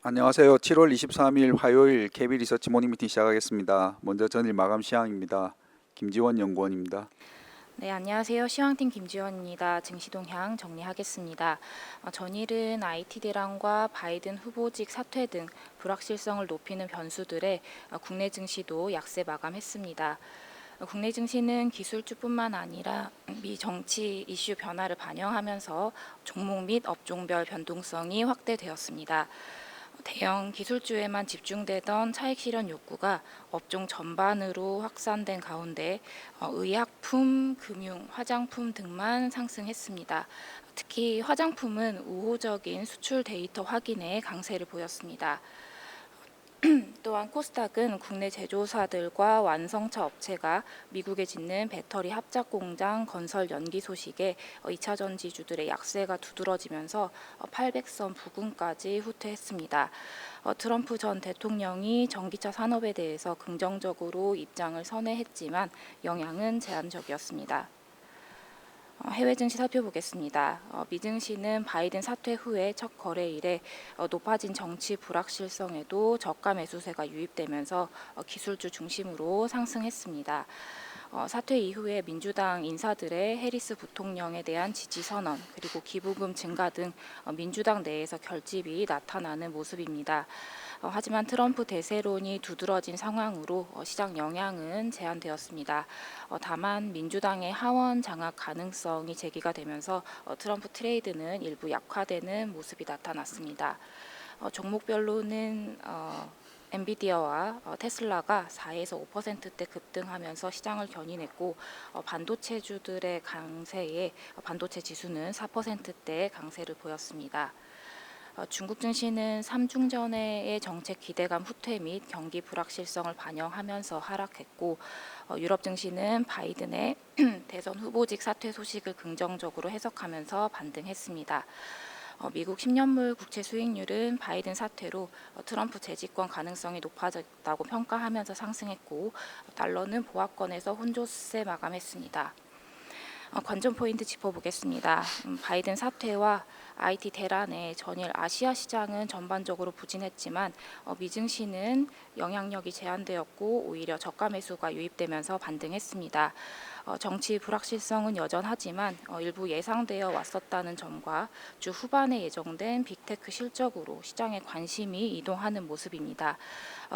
안녕하세요. 7월 23일 화요일 KB 리서치 모닝 미팅 시작하겠습니다. 먼저 전일 마감 시황입니다. 김지원 연구원입니다. 네, 안녕하세요. 시황팀 김지원입니다. 증시 동향 정리하겠습니다. 전일은 IT 대란과 바이든 후보직 사퇴 등 불확실성을 높이는 변수들에 국내 증시도 약세 마감했습니다. 국내 증시는 기술주뿐만 아니라 미 정치 이슈 변화를 반영하면서 종목 및 업종별 변동성이 확대되었습니다. 대형 기술주에만 집중되던 차익 실현 욕구가 업종 전반으로 확산된 가운데 의약품, 금융, 화장품 등만 상승했습니다. 특히 화장품은 우호적인 수출 데이터 확인에 강세를 보였습니다. 또한 코스닥은 국내 제조사들과 완성차 업체가 미국에 짓는 배터리 합작 공장 건설 연기 소식에 2차 전지주들의 약세가 두드러지면서 800선 부근까지 후퇴했습니다. 트럼프 전 대통령이 전기차 산업에 대해서 긍정적으로 입장을 선회했지만 영향은 제한적이었습니다. 해외 증시 살펴보겠습니다. 미 증시는 바이든 사퇴 후에 첫 거래일에 높아진 정치 불확실성에도 저가 매수세가 유입되면서 기술주 중심으로 상승했습니다. 사퇴 이후에 민주당 인사들의 해리스 부통령에 대한 지지 선언 그리고 기부금 증가 등 민주당 내에서 결집이 나타나는 모습입니다. 하지만 트럼프 대세론이 두드러진 상황으로 시장 영향은 제한되었습니다. 다만 민주당의 하원 장악 가능성이 제기가 되면서 트럼프 트레이드는 일부 약화되는 모습이 나타났습니다. 종목별로는 엔비디아와 테슬라가 4에서 5%대 급등하면서 시장을 견인했고 반도체주들의 강세에 반도체 지수는 4%대 강세를 보였습니다. 중국 증시는 삼중전해의 정책 기대감 후퇴 및 경기 불확실성을 반영하면서 하락했고 유럽 증시는 바이든의 대선 후보직 사퇴 소식을 긍정적으로 해석하면서 반등했습니다. 미국 10년물 국채 수익률은 바이든 사퇴로 트럼프 재집권 가능성이 높아졌다고 평가하면서 상승했고 달러는 보합권에서 혼조세 마감했습니다. 관전 포인트 짚어보겠습니다. 바이든 사퇴와 IT 대란에 전일 아시아 시장은 전반적으로 부진했지만 미 증시는 영향력이 제한되었고 오히려 저가 매수가 유입되면서 반등했습니다. 정치 불확실성은 여전하지만 일부 예상되어 왔었다는 점과 주 후반에 예정된 빅테크 실적으로 시장의 관심이 이동하는 모습입니다.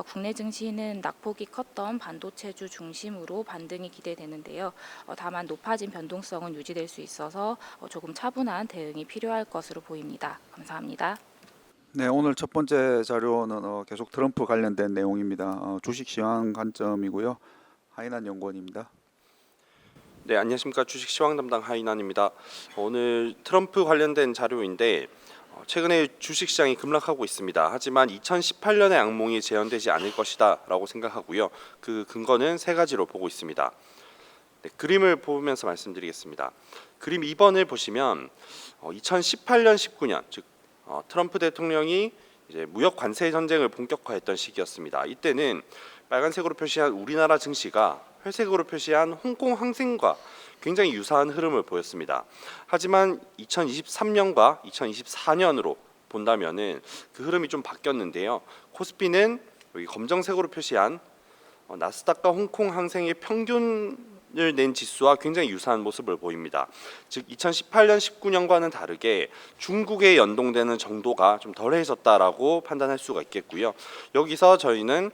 국내 증시는 낙폭이 컸던 반도체주 중심으로 반등이 기대되는데요. 다만 높아진 변동성은 유지될 수 있어서 조금 차분한 대응이 필요할 것으로 보입니다. 감사합니다. 네, 오늘 첫 번째 자료는 계속 트럼프 관련된 내용입니다. 주식 시황 관점이고요. 하인한 연구원입니다. 네, 안녕하십니까. 주식 시황 담당 하인환입니다. 오늘 트럼프 관련된 자료인데 최근에 주식 시장이 급락하고 있습니다. 하지만 2018년의 악몽이 재현되지 않을 것이다라고 생각하고요. 그 근거는 세 가지로 보고 있습니다. 네, 그림을 보면서 말씀드리겠습니다. 그림 2번을 보시면 2018년, 19년 즉 트럼프 대통령이 이제 무역 관세 전쟁을 본격화했던 시기였습니다. 이때는 빨간색으로 표시한 우리나라 증시가 회색으로 표시한 홍콩 항생과 굉장히 유사한 흐름을 보였습니다. 하지만 2023년과 2024년으로 본다면은 그 흐름이 좀 바뀌었는데요. 코스피는 여기 검정색으로 표시한 나스닥과 홍콩 항생의 평균을 낸 지수와 굉장히 유사한 모습을 보입니다. 즉 2018년, 19년과는 다르게 중국에 연동되는 정도가 좀 덜해졌다라고 판단할 수가 있겠고요. 여기서 저희는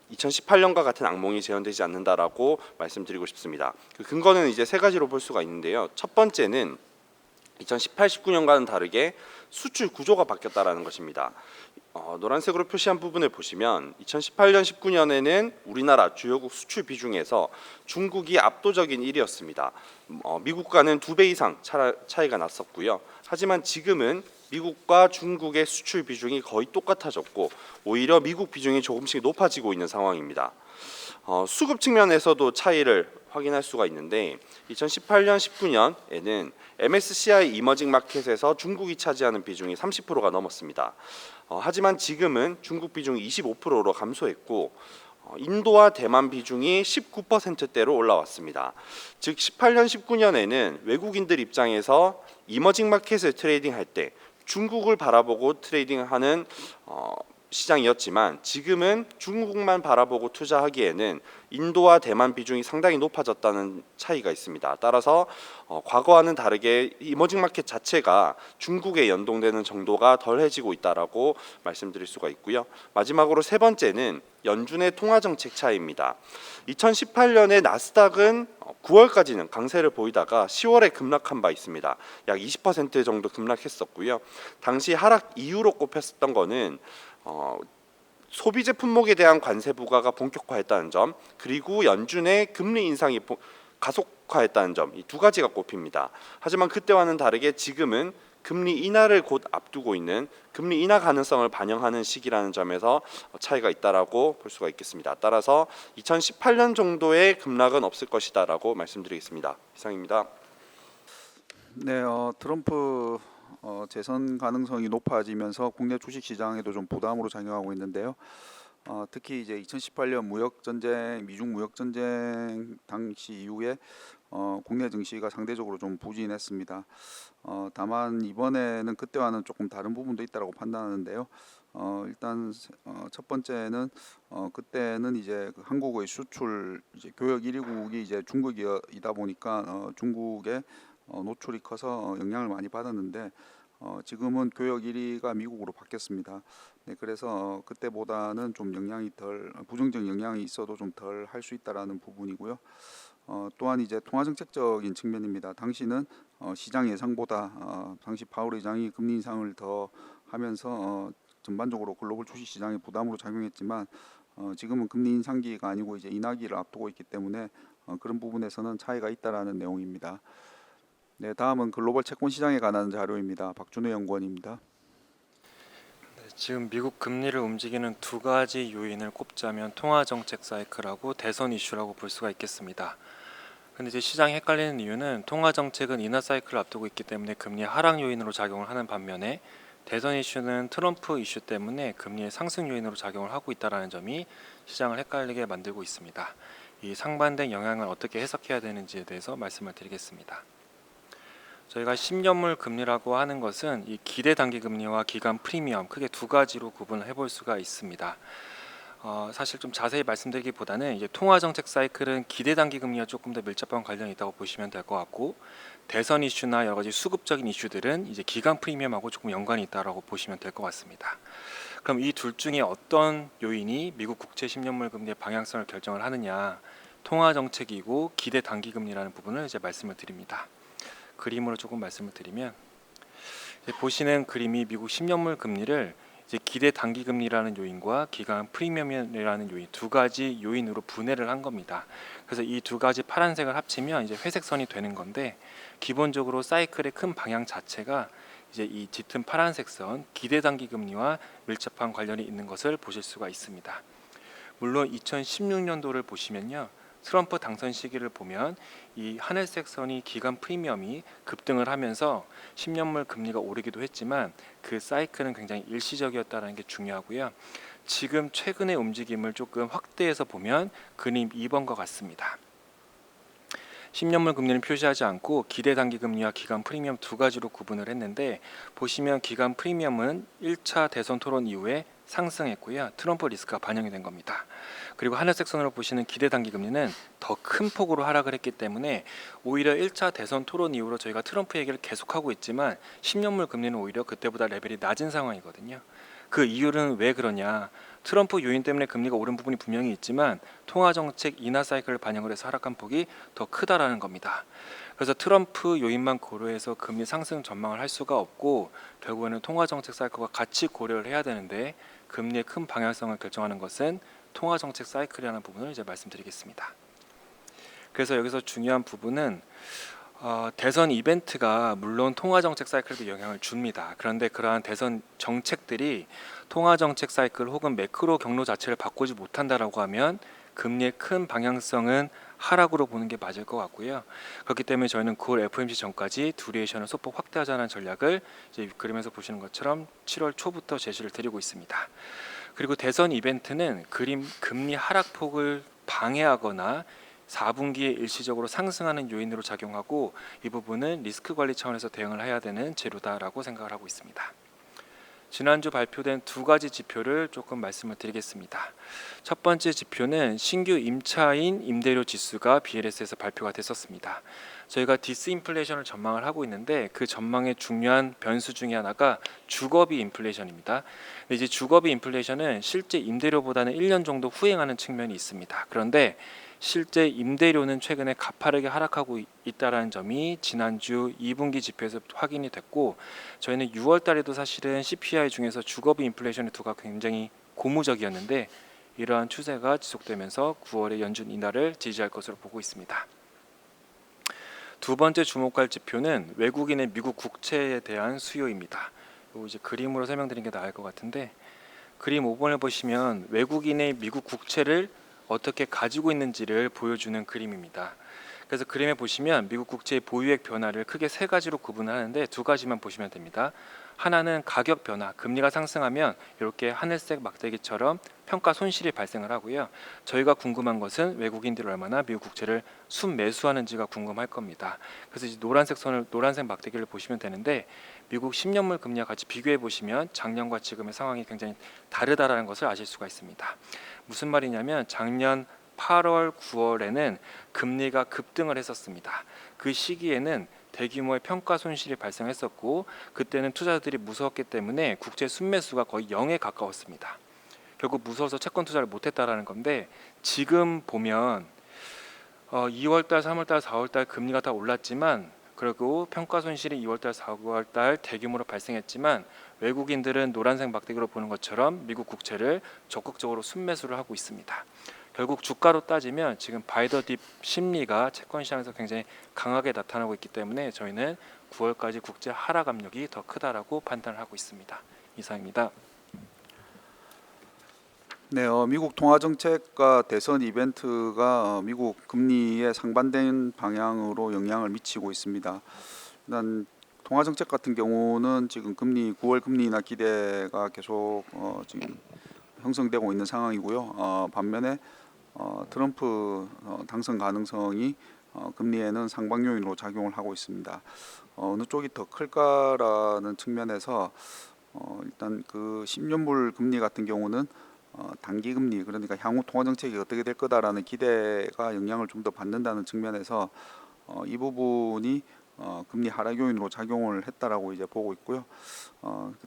2018년과 같은 악몽이 재현되지 않는다라고 말씀드리고 싶습니다. 그 근거는 이제 세 가지로 볼 수가 있는데요. 첫 번째는 2018, 19년과는 다르게 수출 구조가 바뀌었다라는 것입니다. 노란색으로 표시한 부분을 보시면 2018년, 19년에는 우리나라 주요국 수출 비중에서 중국이 압도적인 1위였습니다. 미국과는 2배 이상 차이가 났었고요. 하지만 지금은 미국과 중국의 수출 비중이 거의 똑같아졌고 오히려 미국 비중이 조금씩 높아지고 있는 상황입니다. 수급 측면에서도 차이를 확인할 수가 있는데 2018년, 19년에는 MSCI 이머징 마켓에서 중국이 차지하는 비중이 30%가 넘었습니다. 하지만 지금은 중국 비중이 25%로 감소했고 인도와 대만 비중이 19%대로 올라왔습니다. 즉 18년, 19년에는 외국인들 입장에서 이머징 마켓을 트레이딩할 때 중국을 바라보고 트레이딩하는 시장이었지만 지금은 중국만 바라보고 투자하기에는 인도와 대만 비중이 상당히 높아졌다는 차이가 있습니다. 따라서 과거와는 다르게 이머징 마켓 자체가 중국에 연동되는 정도가 덜해지고 있다라고 말씀드릴 수가 있고요. 마지막으로 세 번째는 연준의 통화 정책 차이입니다. 2018년에 나스닥은 9월까지는 강세를 보이다가 10월에 급락한 바 있습니다. 약 20% 정도 급락했었고요. 당시 하락 이유로 꼽혔었던 거는 소비재 품목에 대한 관세 부과가 본격화했다는 점, 그리고 연준의 금리 인상이 가속화했다는 점, 이 두 가지가 꼽힙니다. 하지만 그때와는 다르게 지금은 금리 인하를 곧 앞두고 있는 금리 인하 가능성을 반영하는 시기라는 점에서 차이가 있다라고 볼 수가 있겠습니다. 따라서 2018년 정도의 급락은 없을 것이다라고 말씀드리겠습니다. 이상입니다. 네, 트럼프 재선 가능성이 높아지면서 국내 주식 시장에도 좀 부담으로 작용하고 있는데요. 특히 이제 2018년 무역 전쟁, 미중 무역 전쟁 당시 이후에 국내 증시가 상대적으로 좀 부진했습니다. 다만 이번에는 그때와는 조금 다른 부분도 있다고 판단하는데요. 일단 첫 번째는 그때는 이제 그 한국의 수출 이제 교역 1위국이 이제 중국이다 보니까 중국의 노출이 커서 영향을 많이 받았는데 지금은 교역 1위가 미국으로 바뀌었습니다. 네, 그래서 그때보다는 좀 영향이 덜 부정적 영향이 있어도 좀 덜 할 수 있다라는 부분이고요. 또한 이제 통화 정책적인 측면입니다. 당시는 시장 예상보다 당시 파월 의장이 금리 인상을 더 하면서 전반적으로 글로벌 주식 시장에 부담으로 작용했지만 지금은 금리 인상기가 아니고 이제 인하기를 앞두고 있기 때문에 그런 부분에서는 차이가 있다라는 내용입니다. 네, 다음은 글로벌 채권 시장에 관한 자료입니다. 박준호 연구원입니다. 지금 미국 금리를 움직이는 두 가지 요인을 꼽자면 통화 정책 사이클하고 대선 이슈라고 볼 수가 있겠습니다. 근데 이제 시장이 헷갈리는 이유는 통화 정책은 인하 사이클을 앞두고 있기 때문에 금리 하락 요인으로 작용을 하는 반면에 대선 이슈는 트럼프 이슈 때문에 금리의 상승 요인으로 작용을 하고 있다는 점이 시장을 헷갈리게 만들고 있습니다. 이 상반된 영향을 어떻게 해석해야 되는지에 대해서 말씀을 드리겠습니다. 저희가 10년물 금리라고 하는 것은 이 기대 단기 금리와 기간 프리미엄 크게 두 가지로 구분을 해볼 수가 있습니다. 사실 좀 자세히 말씀드리기보다는 이제 통화 정책 사이클은 기대 단기 금리와 조금 더 밀접한 관련이 있다고 보시면 될 것 같고, 대선 이슈나 여러 가지 수급적인 이슈들은 이제 기간 프리미엄하고 조금 연관이 있다라고 보시면 될 것 같습니다. 그럼 이 둘 중에 어떤 요인이 미국 국채 10년물 금리의 방향성을 결정을 하느냐, 통화 정책이고 기대 단기 금리라는 부분을 이제 말씀을 드립니다. 그림으로 조금 말씀을 드리면 보시는 그림이 미국 10년물 금리를 이제 기대 단기 금리라는 요인과 기간 프리미엄이라는 요인 두 가지 요인으로 분해를 한 겁니다. 그래서 이 두 가지 파란색을 합치면 이제 회색 선이 되는 건데, 기본적으로 사이클의 큰 방향 자체가 이제 이 짙은 파란색 선 기대 단기 금리와 밀접한 관련이 있는 것을 보실 수가 있습니다. 물론 2016년도를 보시면요, 트럼프 당선 시기를 보면 이 하늘색 선이 기간 프리미엄이 급등을 하면서 10년물 금리가 오르기도 했지만 그 사이클은 굉장히 일시적이었다는 게 중요하고요. 지금 최근의 움직임을 조금 확대해서 보면 그림 2번과 같습니다. 10년물 금리는 표시하지 않고 기대 단기 금리와 기간 프리미엄 두 가지로 구분을 했는데, 보시면 기간 프리미엄은 1차 대선 토론 이후에 상승했고요. 트럼프 리스크가 반영이 된 겁니다. 그리고 하늘색 선으로 보시는 기대 단기 금리는 더 큰 폭으로 하락을 했기 때문에 오히려 1차 대선 토론 이후로 저희가 트럼프 얘기를 계속하고 있지만 10년물 금리는 오히려 그때보다 레벨이 낮은 상황이거든요. 그 이유는 왜 그러냐? 트럼프 요인 때문에 금리가 오른 부분이 분명히 있지만 통화정책 인하 사이클을 반영을 해서 하락한 폭이 더 크다라는 겁니다. 그래서 트럼프 요인만 고려해서 금리 상승 전망을 할 수가 없고, 결국에는 통화정책 사이클과 같이 고려를 해야 되는데, 금리의 큰 방향성을 결정하는 것은 통화정책 사이클이라는 부분을 이제 말씀드리겠습니다. 그래서 여기서 중요한 부분은 대선 이벤트가 물론 통화정책 사이클에도 영향을 줍니다. 그런데 그러한 대선 정책들이 통화정책 사이클 혹은 매크로 경로 자체를 바꾸지 못한다라고 하면 금리의 큰 방향성은 하락으로 보는 게 맞을 것 같고요. 그렇기 때문에 저희는 9월 FOMC 전까지 두레이션을 소폭 확대하자는 전략을 이제 그림에서 보시는 것처럼 7월 초부터 제시를 드리고 있습니다. 그리고 대선 이벤트는 금리 하락폭을 방해하거나 4분기에 일시적으로 상승하는 요인으로 작용하고 이 부분은 리스크 관리 차원에서 대응을 해야 되는 재료다라고 생각을 하고 있습니다. 지난주 발표된 두 가지 지표를 조금 말씀을 드리겠습니다. 첫 번째 지표는 신규 임차인 임대료 지수가 BLS에서 발표가 됐었습니다. 저희가 디스인플레이션을 전망을 하고 있는데 그 전망의 중요한 변수 중에 하나가 주거비 인플레이션입니다. 근데 이제 주거비 인플레이션은 실제 임대료보다는 1년 정도 후행하는 측면이 있습니다. 그런데 실제 임대료는 최근에 가파르게 하락하고 있다라는 점이 지난주 2분기 지표에서 확인이 됐고, 저희는 6월 달에도 사실은 CPI 중에서 주거비 인플레이션의 두가 굉장히 고무적이었는데 이러한 추세가 지속되면서 9월의 연준 인하를 지지할 것으로 보고 있습니다. 두 번째 주목할 지표는 외국인의 미국 국채에 대한 수요입니다. 이거 이제 그림으로 설명드리는 게 나을 것 같은데, 그림 5번을 보시면 외국인의 미국 국채를 어떻게 가지고 있는지를 보여주는 그림입니다. 그래서 그림에 보시면 미국 국채의 보유액 변화를 크게 세 가지로 구분하는데 두 가지만 보시면 됩니다. 하나는 가격 변화, 금리가 상승하면 이렇게 하늘색 막대기처럼 평가 손실이 발생을 하고요. 저희가 궁금한 것은 외국인들이 얼마나 미국 국채를 순매수하는지가 궁금할 겁니다. 그래서 이제 노란색 막대기를 보시면 되는데, 미국 10년물 금리와 같이 비교해 보시면 작년과 지금의 상황이 굉장히 다르다라는 것을 아실 수가 있습니다. 무슨 말이냐면 작년 8월, 9월에는 금리가 급등을 했었습니다. 그 시기에는 대규모의 평가 손실이 발생했었고 그때는 투자자들이 무서웠기 때문에 국채 순매수가 거의 0에 가까웠습니다. 결국 무서워서 채권 투자를 못했다라는 건데, 지금 보면 2월달, 3월달, 4월달 금리가 다 올랐지만 그리고 평가 손실이 2월달, 4월달 대규모로 발생했지만 외국인들은 노란색 막대기로 보는 것처럼 미국 국채를 적극적으로 순매수를 하고 있습니다. 결국 주가로 따지면 지금 바이 더 딥 심리가 채권 시장에서 굉장히 강하게 나타나고 있기 때문에 저희는 9월까지 국제 하락 압력이 더 크다라고 판단을 하고 있습니다. 이상입니다. 네, 미국 통화 정책과 대선 이벤트가 미국 금리에 상반된 방향으로 영향을 미치고 있습니다. 일단 통화 정책 같은 경우는 지금 9월 금리 인하 기대가 계속 지금 형성되고 있는 상황이고요. 반면에 트럼프 당선 가능성이 금리에는 상방 요인으로 작용을 하고 있습니다. 어느 쪽이 더 클까라는 측면에서 일단 그 10년물 금리 같은 경우는 단기 금리, 그러니까 향후 통화 정책이 어떻게 될 거다라는 기대가 영향을 좀 더 받는다는 측면에서 이 부분이 금리 하락 요인으로 작용을 했다라고 이제 보고 있고요.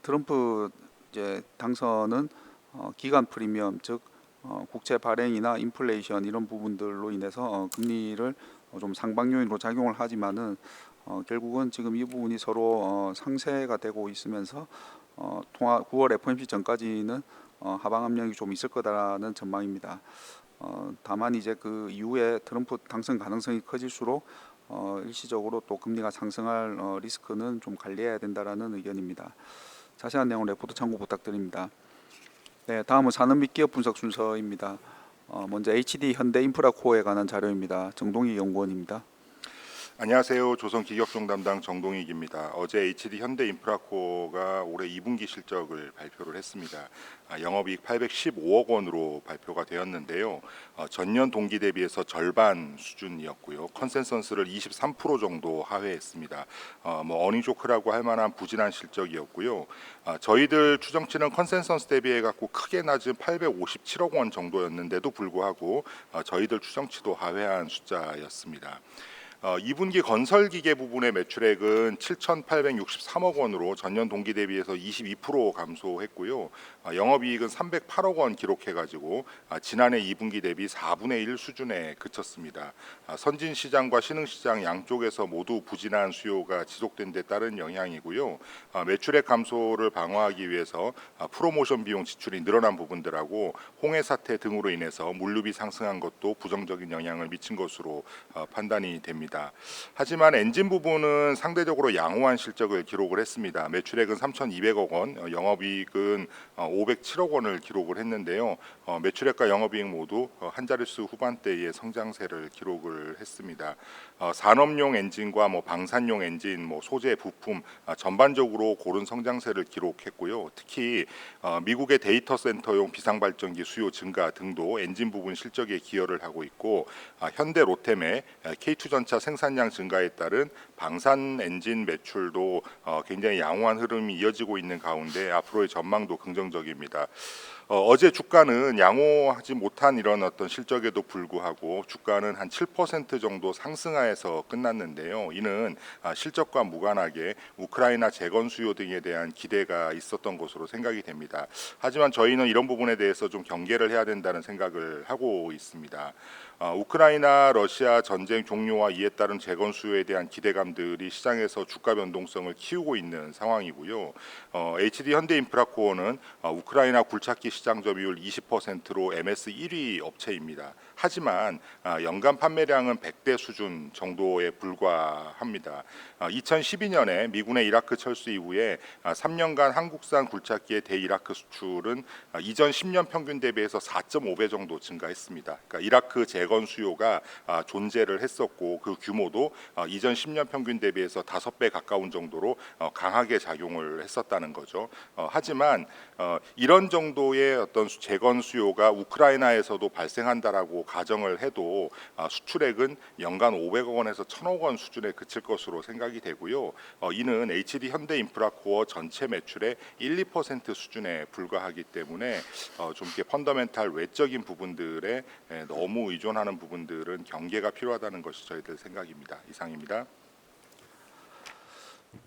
트럼프 이제 당선은 기간 프리미엄, 즉 국채 발행이나 인플레이션 이런 부분들로 인해서 금리를 좀 상방 요인으로 작용을 하지만은 결국은 지금 이 부분이 서로 상쇄가 되고 있으면서 9월 FOMC 전까지는 하방 압력이 좀 있을 거다라는 전망입니다. 다만 이제 그 이후에 트럼프 당선 가능성이 커질수록 일시적으로 또 금리가 상승할 리스크는 좀 관리해야 된다라는 의견입니다. 자세한 내용 레포트 참고 부탁드립니다. 네, 다음은 산업 및 기업 분석 순서입니다. 먼저 HD 현대인프라코어에 관한 자료입니다. 정동희 연구원입니다. 안녕하세요. 조선기격종 담당 정동익입니다. 어제 HD 현대인프라코어가 올해 2분기 실적을 발표를 했습니다. 영업이익 815억 원으로 발표가 되었는데요. 전년 동기 대비해서 절반 수준이었고요. 컨센서스를 23% 정도 하회했습니다. 어닝 쇼크라고 할 만한 부진한 실적이었고요. 저희들 추정치는 컨센서스 대비해 갖고 크게 낮은 857억 원 정도였는데도 불구하고 저희들 추정치도 하회한 숫자였습니다. 2분기 건설기계 부분의 매출액은 7,863억 원으로 전년 동기 대비해서 22% 감소했고요. 영업이익은 308억 원 기록해가지고 지난해 2분기 대비 4분의 1 수준에 그쳤습니다. 선진시장과 신흥시장 양쪽에서 모두 부진한 수요가 지속된 데 따른 영향이고요. 매출액 감소를 방어하기 위해서 프로모션 비용 지출이 늘어난 부분들하고 홍해 사태 등으로 인해서 물류비 상승한 것도 부정적인 영향을 미친 것으로 판단이 됩니다. 있습니다. 하지만 엔진 부분은 상대적으로 양호한 실적을 기록을 했습니다. 매출액은 3,200억 원, 영업이익은 507억 원을 기록을 했는데요. 매출액과 영업이익 모두 한 자릿수 후반대의 성장세를 기록을 했습니다. 산업용 엔진과 방산용 엔진, 소재, 부품 전반적으로 고른 성장세를 기록했고요. 특히 미국의 데이터 센터용 비상발전기 수요 증가 등도 엔진 부분 실적에 기여를 하고 있고, 현대 로템의 K2전차 생산량 증가에 따른 방산 엔진 매출도 굉장히 양호한 흐름이 이어지고 있는 가운데 앞으로의 전망도 긍정적입니다. 어제 주가는 양호하지 못한 이런 어떤 실적에도 불구하고 주가는 한 7% 정도 상승하에서 끝났는데요. 이는 실적과 무관하게 우크라이나 재건 수요 등에 대한 기대가 있었던 것으로 생각이 됩니다. 하지만 저희는 이런 부분에 대해서 좀 경계를 해야 된다는 생각을 하고 있습니다. 우크라이나 러시아 전쟁 종료와 이에 따른 재건 수요에 대한 기대감들이 시장에서 주가 변동성을 키우고 있는 상황이고요. HD 현대인프라코어는 우크라이나 굴착기 시장 점유율 20%로 MS 1위 업체입니다. 하지만 연간 판매량은 100대 수준 정도에 불과합니다. 2012년에 미군의 이라크 철수 이후에 3년간 한국산 굴착기의 대이라크 수출은 이전 10년 평균 대비해서 4.5배 정도 증가했습니다. 그러니까 이라크 재건 수요가 존재를 했었고 그 규모도 이전 10년 평균 대비해서 5배 가까운 정도로 강하게 작용을 했었다는 거죠. 하지만 이런 정도의 어떤 재건 수요가 우크라이나에서도 발생한다라고 가정을 해도 수출액은 연간 500억 원에서 1,000억 원 수준에 그칠 것으로 생각이 되고요. 이는 HD 현대인프라코어 전체 매출의 1, 2% 수준에 불과하기 때문에 좀 이렇게 펀더멘탈 외적인 부분들에 너무 의존하는 부분들은 경계가 필요하다는 것이 저희들 생각입니다. 이상입니다.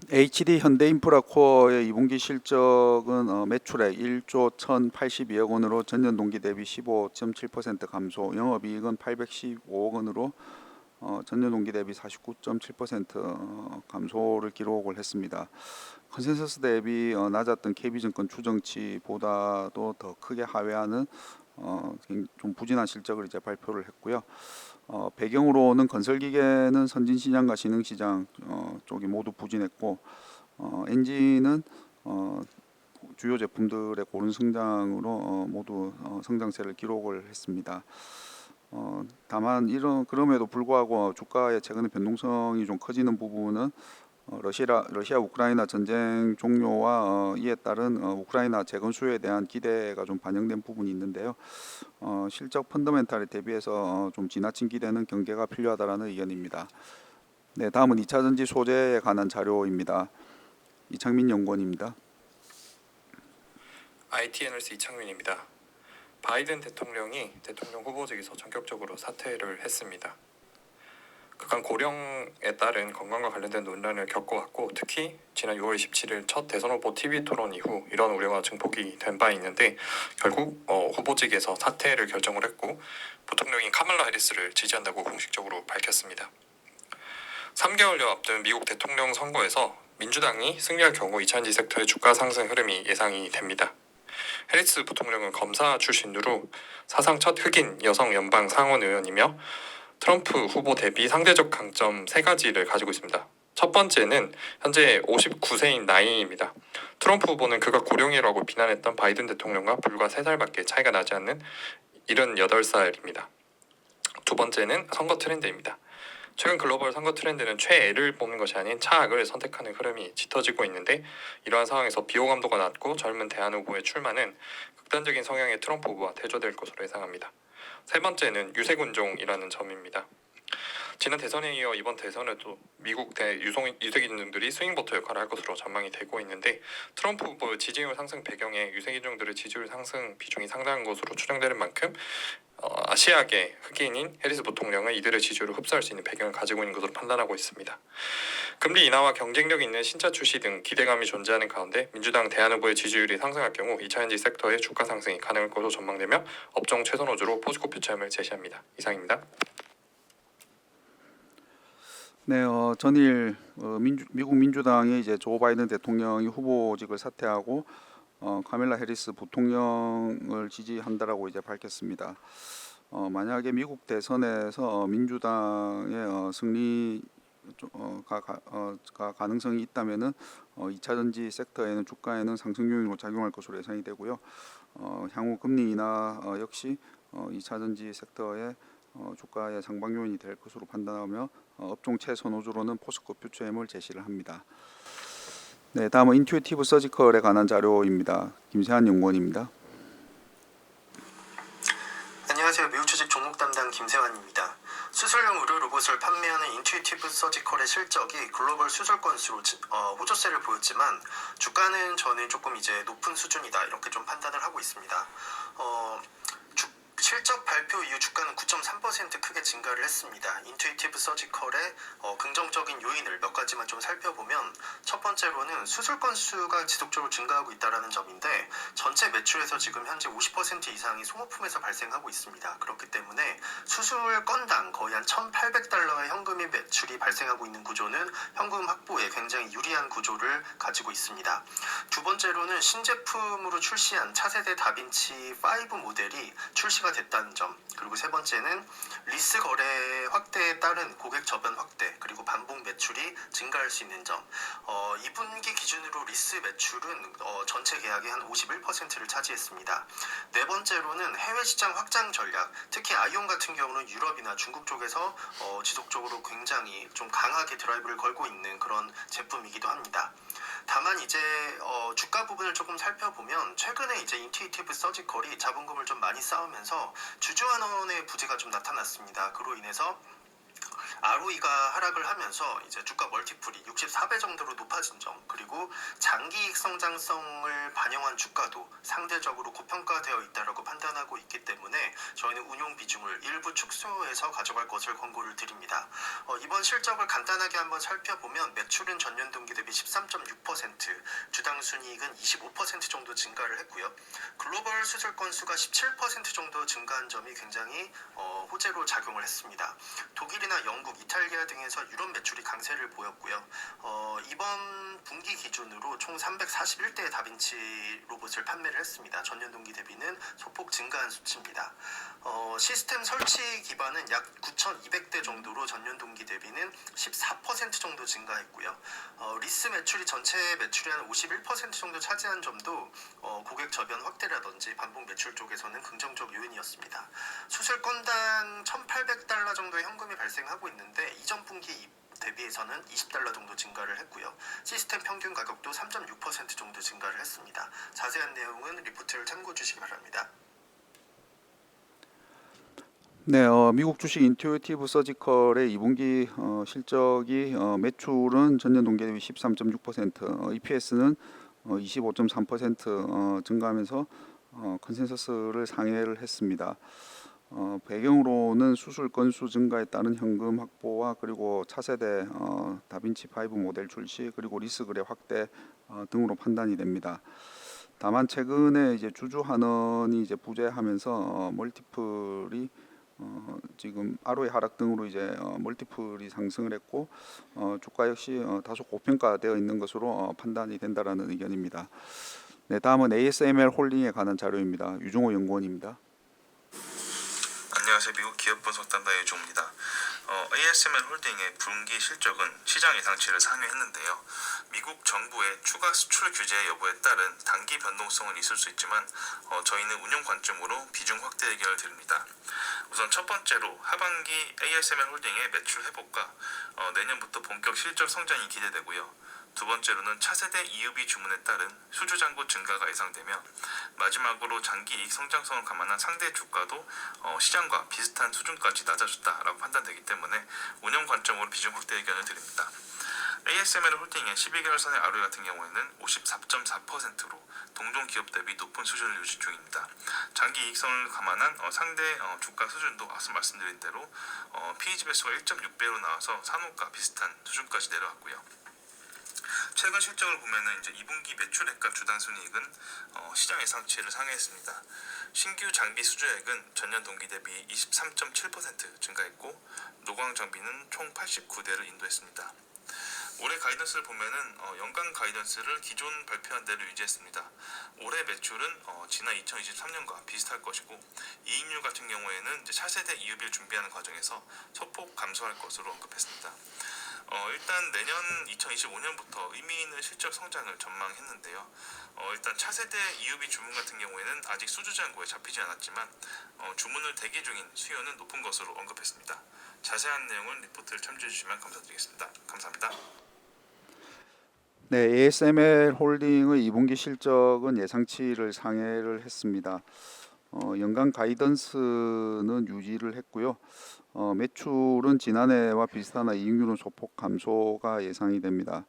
HD 현대인프라코어의 2분기 실적은 매출액 1조 1,082억 원으로 전년 동기 대비 15.7% 감소, 영업이익은 815억 원으로 전년 동기 대비 49.7% 감소를 기록을 했습니다. 컨센서스 대비 낮았던 KB증권 추정치보다도 더 크게 하회하는 좀 부진한 실적을 이제 발표를 했고요. 배경으로는 건설기계는 선진시장과 신흥시장 쪽이 모두 부진했고, 엔진은 주요 제품들의 고른 성장으로 모두 성장세를 기록을 했습니다. 다만 그럼에도 불구하고 주가의 최근에 변동성이 좀 커지는 부분은 러시아 우크라이나 전쟁 종료와 이에 따른 우크라이나 재건 수요에 대한 기대가 좀 반영된 부분이 있는데요. 실적 펀더멘탈에 대비해서 좀 지나친 기대는 경계가 필요하다라는 의견입니다. 네, 다음은 2차 전지 소재에 관한 자료입니다. 이창민 연구원입니다. IT 애널리스트 이창민입니다. 바이든 대통령이 대통령 후보직에서 전격적으로 사퇴를 했습니다. 그간 고령에 따른 건강과 관련된 논란을 겪어왔고, 특히 지난 6월 27일 첫 대선 후보 TV 토론 이후 이런 우려가 증폭이 된 바 있는데, 결국 후보직에서 사퇴를 결정을 했고 부통령인 카말라 해리스를 지지한다고 공식적으로 밝혔습니다. 3개월여 앞둔 미국 대통령 선거에서 민주당이 승리할 경우 2차전지 섹터의 주가 상승 흐름이 예상이 됩니다. 해리스 부통령은 검사 출신으로 사상 첫 흑인 여성 연방 상원 의원이며 트럼프 후보 대비 상대적 강점 3가지를 가지고 있습니다. 첫 번째는 현재 59세인 나이입니다. 트럼프 후보는 그가 고령이라고 비난했던 바이든 대통령과 불과 3살밖에 차이가 나지 않는 78살입니다. 두 번째는 선거 트렌드입니다. 최근 글로벌 선거 트렌드는 최애를 뽑는 것이 아닌 차악을 선택하는 흐름이 짙어지고 있는데, 이러한 상황에서 비호감도가 낮고 젊은 대안 후보의 출마는 극단적인 성향의 트럼프 후보와 대조될 것으로 예상합니다. 세 번째는 유색운종이라는 점입니다. 지난 대선에 이어 이번 대선에도 미국 유색인종들이 스윙보터 역할을 할 것으로 전망이 되고 있는데, 트럼프 후보의 지지율 상승 배경에 유색인종들의 지지율 상승 비중이 상당한 것으로 추정되는 만큼 아시아계 흑인인 해리스 부통령은 이들의 지지율을 흡수할 수 있는 배경을 가지고 있는 것으로 판단하고 있습니다. 금리 인하와 경쟁력 있는 신차 출시 등 기대감이 존재하는 가운데 민주당 대안 후보의 지지율이 상승할 경우 2차전지 섹터의 주가 상승이 가능할 것으로 전망되며 업종 최선호주로 포스코 퓨처엠을 제시합니다. 이상입니다. 네, 전일 미국 민주당이 이제 조 바이든 대통령이 후보직을 사퇴하고 카멜라 해리스 부통령을 지지한다라고 이제 밝혔습니다. 만약에 미국 대선에서 민주당의 승리가 가능성이 있다면은 2차 전지 섹터에는 주가에는 상승 요인으로 작용할 것으로 예상이 되고요. 향후 금리 인하 역시 2차 전지 섹터의 주가의 상방 요인이 될 것으로 판단하며 업종 최선호주로는 포스코 퓨처엠을 제시를 합니다. 네, 다음은 인투이티브 서지컬에 관한 자료입니다. 김세한 연구원입니다. 안녕하세요. 미국 주식 종목 담당 김세환입니다. 수술용 의료 로봇을 판매하는 인투이티브 서지컬의 실적이 글로벌 수술 건수로 호조세를 보였지만 주가는 저는 조금 이제 높은 수준이다 이렇게 좀 판단을 하고 있습니다. 실적 발표 이후 주가는 9.3% 크게 증가를 했습니다. 인투이티브 서지컬의 긍정적인 요인을 몇 가지만 좀 살펴보면 첫 번째로는 수술 건수가 지속적으로 증가하고 있다는 점인데 전체 매출에서 지금 현재 50% 이상이 소모품에서 발생하고 있습니다. 그렇기 때문에 수술 건당 거의 한 1,800달러의 현금의 매출이 발생하고 있는 구조는 현금 확보에 굉장히 유리한 구조를 가지고 있습니다. 두 번째로는 신제품으로 출시한 차세대 다빈치 5 모델이 출시가 됐다는 점, 그리고 세 번째는 리스 거래 확대에 따른 고객 저변 확대, 그리고 반복 매출이 증가할 수 있는 점. 2분기 기준으로 리스 매출은 전체 계약의 한 51%를 차지했습니다. 네 번째로는 해외 시장 확장 전략, 특히 아이온 같은 경우는 유럽이나 중국 쪽에서 지속적으로 굉장히 좀 강하게 드라이브를 걸고 있는 그런 제품이기도 합니다. 다만 이제 주가 부분을 조금 살펴보면 최근에 이제 인투이티브 서지컬이 자본금을 좀 많이 쌓으면서 주주환원의 부재가 좀 나타났습니다. 그로 인해서 ROE가 하락을 하면서 이제 주가 멀티플이 64배 정도로 높아진 점, 그리고 장기이익 성장성을 반영한 주가도 상대적으로 고평가되어 있다라고 판단하고 있기 때문에 저희는 운용 비중을 일부 축소해서 가져갈 것을 권고를 드립니다. 이번 실적을 간단하게 한번 살펴보면 매출은 전년 동기 대비 13.6%, 주당 순이익은 25% 정도 증가를 했고요. 글로벌 수술 건수가 17% 정도 증가한 점이 굉장히 호재로 작용을 했습니다. 독일이나 영국, 이탈리아 등에서 유럽 매출이 강세를 보였고요. 이번 분기 기준으로 총 341대의 다빈치 로봇을 판매를 했습니다. 전년 동기 대비는 소폭 증가한 수치입니다. 시스템 설치 기반은 약 9,200대 정도로 전년 동기 대비는 14% 정도 증가했고요. 리스 매출이 전체 매출의 한 51% 정도 차지한 점도 고객 저변 확대라든지 반복 매출 쪽에서는 긍정적 요인이었습니다. 수술 건당 1,800달러 정도의 현금이 발생하고 있는데 이전 분기 대비해서는 20달러 정도 증가를 했고요. 시스템 평균 가격도 3.6% 정도 증가를 했습니다. 자세한 내용은 리포트를 참고해 주시기 바랍니다. 네, 미국 주식 인투이티브 서지컬의 2분기 실적이 매출은 전년 동기 대비 13.6%, EPS는 25.3% 증가하면서 컨센서스를 상회를 했습니다. 배경으로는 수술 건수 증가에 따른 현금 확보와 그리고 차세대 다빈치 5 모델 출시, 그리고 리스 거래 확대 등으로 판단이 됩니다. 다만 최근에 이제 주주 환원이 이제 부재하면서 멀티플이 지금 ROE 하락 등으로 이제 멀티플이 상승을 했고 주가 역시 다소 고평가되어 있는 것으로 판단이 된다라는 의견입니다. 네, 다음은 ASML 홀딩에 관한 자료입니다. 유종호 연구원입니다. 안녕하세요. 미국 기업 분석 담당 유종입니다. ASML 홀딩의 분기 실적은 시장 예상치를 상회했는데요. 미국 정부의 추가 수출 규제 여부에 따른 단기 변동성은 있을 수 있지만 저희는 운용 관점으로 비중 확대 의견을 드립니다. 우선 첫 번째로 하반기 ASML 홀딩의 매출 회복과 내년부터 본격 실적 성장이 기대되고요. 두 번째로는 차세대 EUV 주문에 따른 수주 잔고 증가가 예상되며 마지막으로 장기 이익 성장성을 감안한 상대 주가도 시장과 비슷한 수준까지 낮아졌다라고 판단되기 때문에 운영 관점으로 비중 확대 의견을 드립니다. ASML 홀딩의 12개월선의 ROE 같은 경우에는 54.4%로 동종 기업 대비 높은 수준을 유지 중입니다. 장기 이익성을 감안한 상대 주가 수준도 앞서 말씀드린 대로 PEG 배수가 1.6배로 나와서 산호가 비슷한 수준까지 내려왔고요. 최근 실적을 보면은 이제 2분기 매출액과 주당 순이익은 시장 예상치를 상회했습니다. 신규 장비 수주액은 전년 동기 대비 23.7% 증가했고 노광 장비는 총 89대를 인도했습니다. 올해 가이던스를 보면은 연간 가이던스를 기존 발표한 대로 유지했습니다. 올해 매출은 지난 2023년과 비슷할 것이고 이익률 같은 경우에는 이제 차세대 EUV를 준비하는 과정에서 소폭 감소할 것으로 언급했습니다. 일단 내년 2025년부터 의미 있는 실적 성장을 전망했는데요. 일단 차세대 EUV 주문 같은 경우에는 아직 수주 잔고에 잡히지 않았지만 주문을 대기 중인 수요는 높은 것으로 언급했습니다. 자세한 내용은 리포트를 참조해 주시면 감사드리겠습니다. 감사합니다. 네, ASML 홀딩의 2분기 실적은 예상치를 상회를 했습니다. 연간 가이던스는 유지를 했고요. 매출은 지난해와 비슷하나 이익률은 소폭 감소가 예상이 됩니다.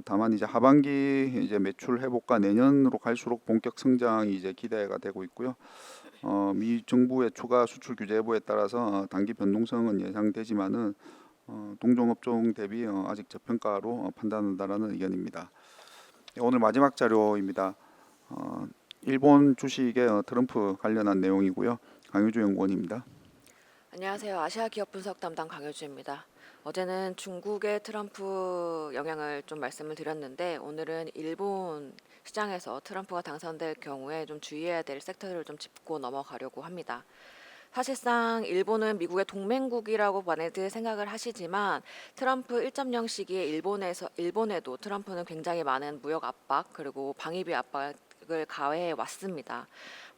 다만 이제 하반기 이제 매출 회복과 내년으로 갈수록 본격 성장이 이제 기대가 되고 있고요. 미 정부의 추가 수출 규제 여부에 따라서 단기 변동성은 예상되지만은 동종 업종 대비 아직 저평가로 판단한다라는 의견입니다. 오늘 마지막 자료입니다. 일본 주식의 트럼프 관련한 내용이고요. 강효주 연구원입니다. 안녕하세요. 아시아 기업 분석 담당 강효주입니다. 어제는 중국의 트럼프 영향을 좀 말씀을 드렸는데 오늘은 일본 시장에서 트럼프가 당선될 경우에 좀 주의해야 될 섹터들을 좀 짚고 넘어가려고 합니다. 사실상 일본은 미국의 동맹국이라고 많이들 생각을 하시지만 트럼프 1.0 시기에 일본에도 트럼프는 굉장히 많은 무역 압박 그리고 방위비 압박을 가해해 왔습니다.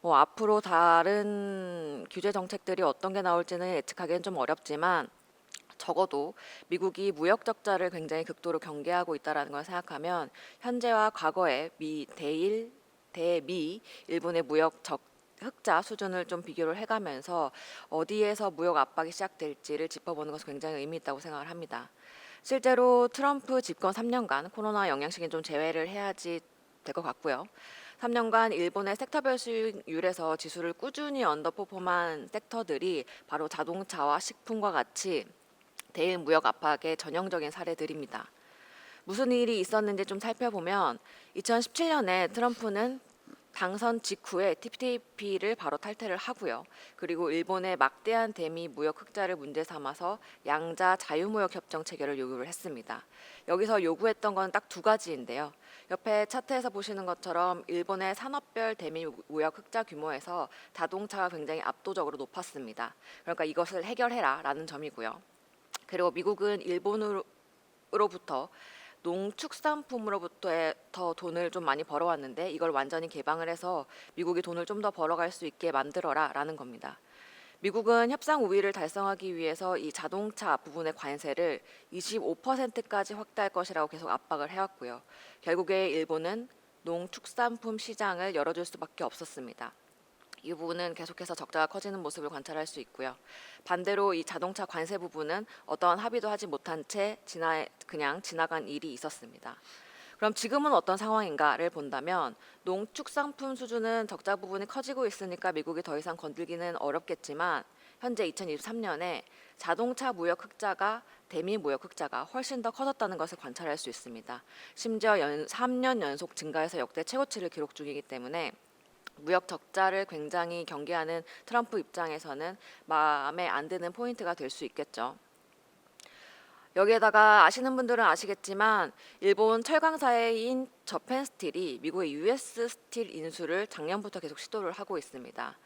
앞으로 다른 규제 정책들이 어떤 게 나올지는 예측하기는 좀 어렵지만 적어도 미국이 무역 적자를 굉장히 극도로 경계하고 있다는 걸 생각하면 현재와 과거의 대미 일본의 무역 흑자 수준을 좀 비교를 해가면서 어디에서 무역 압박이 시작될지를 짚어보는 것은 굉장히 의미 있다고 생각을 합니다. 실제로 트럼프 집권 3년간 코로나 영향식은 좀 제외를 해야지 될 것 같고요. 3년간 일본의 섹터별 수익률에서 지수를 꾸준히 언더퍼폼한 섹터들이 바로 자동차와 식품과 같이 대일 무역 압박의 전형적인 사례들입니다. 무슨 일이 있었는지 좀 살펴보면 2017년에 트럼프는 당선 직후에 TPP를 바로 탈퇴를 하고요. 그리고 일본의 막대한 대미 무역 흑자를 문제 삼아서 양자 자유무역 협정 체결을 요구를 했습니다. 여기서 요구했던 건 딱 두 가지인데요. 옆에 차트에서 보시는 것처럼 일본의 산업별 대미 무역 흑자 규모에서 자동차가 굉장히 압도적으로 높았습니다. 그러니까 이것을 해결해라 라는 점이고요. 그리고 미국은 일본으로부터 농축산품으로부터 더 돈을 좀 많이 벌어왔는데 이걸 완전히 개방을 해서 미국이 돈을 좀 더 벌어갈 수 있게 만들어라 라는 겁니다. 미국은 협상 우위를 달성하기 위해서 이 자동차 부분의 관세를 25%까지 확대할 것이라고 계속 압박을 해왔고요. 결국에 일본은 농축산품 시장을 열어줄 수밖에 없었습니다. 이 부분은 계속해서 적자가 커지는 모습을 관찰할 수 있고요. 반대로 이 자동차 관세 부분은 어떠한 합의도 하지 못한 채 그냥 지나간 일이 있었습니다. 그럼 지금은 어떤 상황인가를 본다면 농축산품 수준은 적자 부분이 커지고 있으니까 미국이 더 이상 건들기는 어렵겠지만 현재 2023년에 자동차 무역 흑자가 대미 무역 흑자가 훨씬 더 커졌다는 것을 관찰할 수 있습니다. 심지어 3년 연속 증가해서 역대 최고치를 기록 중이기 때문에 무역 적자를 굉장히 경계하는 트럼프 입장에서는 마음에 안 드는 포인트가 될 수 있겠죠. 여기에다가 아시는 분들은 아시겠지만 일본 철강사인 저펜스틸이 미국의 US 스틸 인수를 작년부터 계속 시도를 하고 있습니다.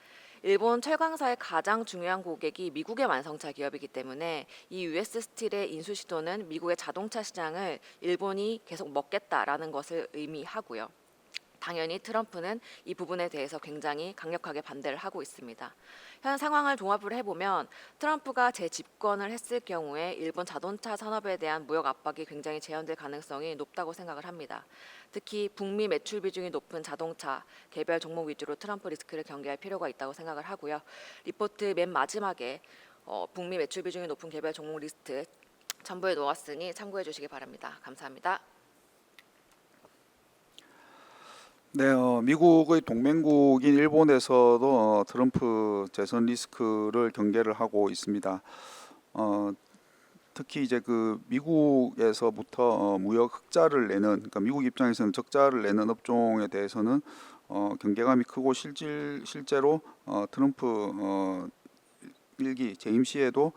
일본 철강사의 가장 중요한 고객이 미국의 완성차 기업이기 때문에 이 US 스틸의 인수 시도는 미국의 자동차 시장을 일본이 계속 먹겠다라는 것을 의미하고요. 당연히 트럼프는 이 부분에 대해서 굉장히 강력하게 반대를 하고 있습니다. 현 상황을 종합을 해보면 트럼프가 재집권을 했을 경우에 일본 자동차 산업에 대한 무역 압박이 굉장히 재현될 가능성이 높다고 생각을 합니다. 특히 북미 매출 비중이 높은 자동차 개별 종목 위주로 트럼프 리스크를 경계할 필요가 있다고 생각을 하고요. 리포트 맨 마지막에 북미 매출 비중이 높은 개별 종목 리스트 첨부해 놓았으니 참고해 주시기 바랍니다. 감사합니다. 네, 미국의 동맹국인 일본에서도 트럼프 재선 리스크를 경계를 하고 있습니다. 특히 이제 그 미국에서부터 무역 흑자를 내는, 그러니까 미국 입장에서는 적자를 내는 업종에 대해서는 경계감이 크고 실제로 트럼프 일기 재임 시에도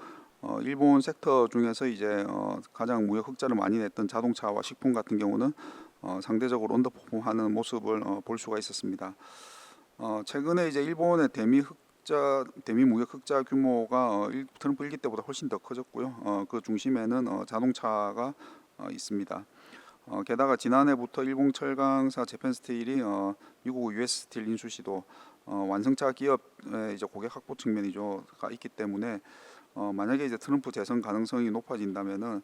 일본 섹터 중에서 이제 가장 무역 흑자를 많이 냈던 자동차와 식품 같은 경우는 상대적으로 언더퍼폼하는 모습을 볼 수가 있었습니다. 최근에 이제 일본의 대미 무역 흑자 규모가 트럼프 일기 때보다 훨씬 더 커졌고요. 그 중심에는 자동차가 있습니다. 게다가 지난해부터 일본 철강사 재팬스틸이 미국 US 스틸 인수 시도 완성차 기업의 이제 고객 확보 측면이죠가 있기 때문에 만약에 이제 트럼프 재선 가능성이 높아진다면은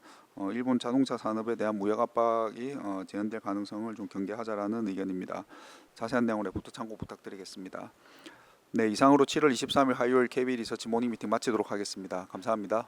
일본 자동차 산업에 대한 무역 압박이 재현될 가능성을 좀 경계하자라는 의견입니다. 자세한 내용을 레포트 참고 부탁드리겠습니다. 네, 이상으로 7월 23일 화요일 KB 리서치 모닝 미팅 마치도록 하겠습니다. 감사합니다.